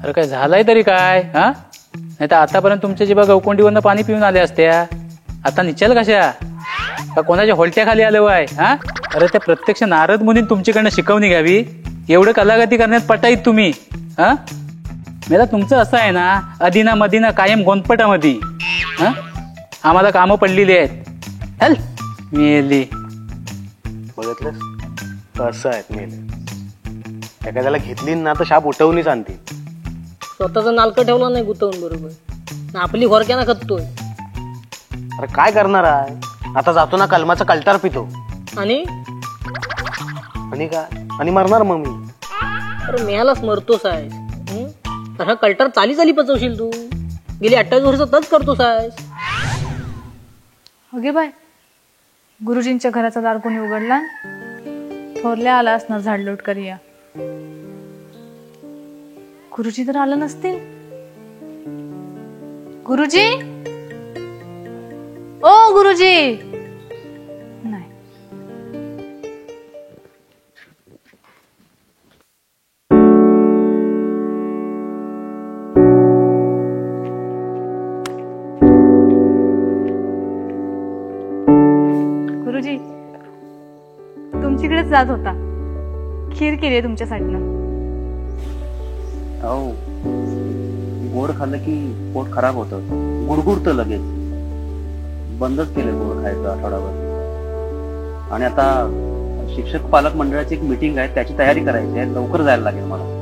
अरे काय झालंय तरी काय हा? नाही तर आतापर्यंत तुमच्या जीवा गवकोंडीवरनं पाणी पिऊन आले असत्या. आता निचल कशा का कोणाच्या होलट्या खाली आलं वाय हा? अरे त्या प्रत्यक्ष नारद मुनीन तुमच्याकडनं शिकवणी घ्यावी. एवढं कलागती करण्यात पटाईत तुम्ही हा? मेला तुमचं असं आहे ना, अदिना मदिना कायम गोंदपटामध्ये हा? आम्हाला कामं पडलेली आहेत. हल मेली बघितलंस कसं आहेत मेले. एखाद्याला घेतली ना तर शाप उठवूनच आणते. स्वतःचा नालक ठेवला नाही गुतवून बरोबर ना, आपली होरक्याना खततोय. अरे काय करणार आहे, आता जातो ना कलमाचा कल्टार पितो आणि काय आणि मरणार मग मी. अरे मेलाच मरतोस आहेस. तर हा कल्टर चाली चाली पचवशील तू. गेली 28 वर्ष तच करतोस आहेस. अगे बाय, गुरुजींच्या घराचा दार कोणी उघडला? थोरल्या आला असणार झाडलोट करिया. गुरुजी तर आलं नसतील. गुरुजी, ओ गुरुजी. नाही. गुरुजी तुमच्याकडेच जात होता. खीर केली तुमच्यासाठी. हो, गोड खाल्लं की पोट खराब होतं, गुडगुडतं लगेच. बंदच केलं गोड खायचं आठवडाभर. आणि आता शिक्षक पालक मंडळाची एक मीटिंग आहे, त्याची तयारी करायची आहे. लवकर जायला लागेल मला.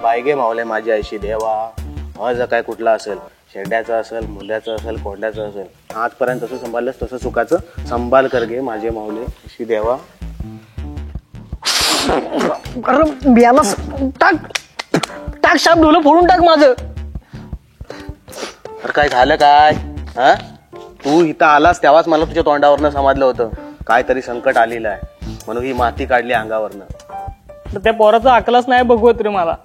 बायगे मावले माझी आयशी देवा. माझं काय कुठला असेल, शेड्याचं असेल, मुल्याचं असेल, कोंड्याचं असेल, आजपर्यंत तसं सांभाळलंस तसं चुकाचं सांभाळ कर गे माझे मावले आयशी देवा. टाक टाक शाप ढोलं फोडून टाक माझं. अरे काय झालं काय हा? तू इथं आलास तेव्हाच मला तुझ्या तोंडावरनं समजलं होतं काहीतरी संकट आलेलं आहे म्हणून ही माती काढली अंगावरनं. त्या पोराचा अकलाच नाही बघवत रे मला.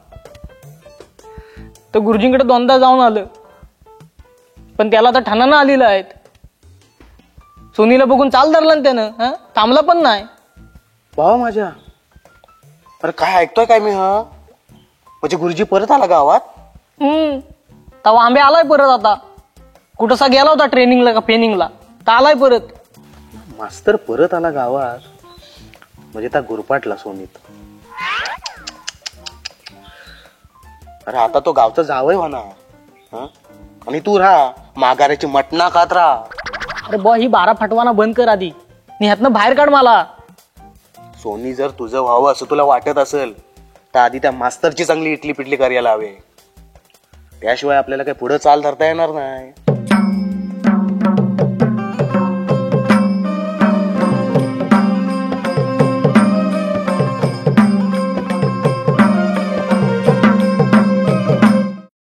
तर गुरुजींकडे दोनदा जाऊन आलं, पण त्याला आता ठाणानं आलेलं आहेत. सोनीला बघून चाल धरला त्यानं, थांबला पण नाही. भावा माझ्या, अरे काय ऐकतोय काय मी हा? म्हणजे गुरुजी परत आला गावात? तवा आंबे आलाय परत. आता कुठंसा गेला होता ट्रेनिंगला का पेनिंगला, तर आलाय परत. मास्तर परत आला गावात म्हणजे त्या गुरपाटला सोनीत. अरे आता तो गावचा जावय म्हणा, आणि तू राहा माघाऱ्याची मटणा खात राहा. अरे बॉ, ही 12 फटवाना बंद कर आधी, ह्यातनं बाहेर काढ मला. सोनी जर तुझं व्हावं असं तुला वाटत असेल तर आधी त्या मास्तरची चांगली इटली पिटली करायला हवे. त्याशिवाय आपल्याला काही पुढे चाल धरता येणार नाही.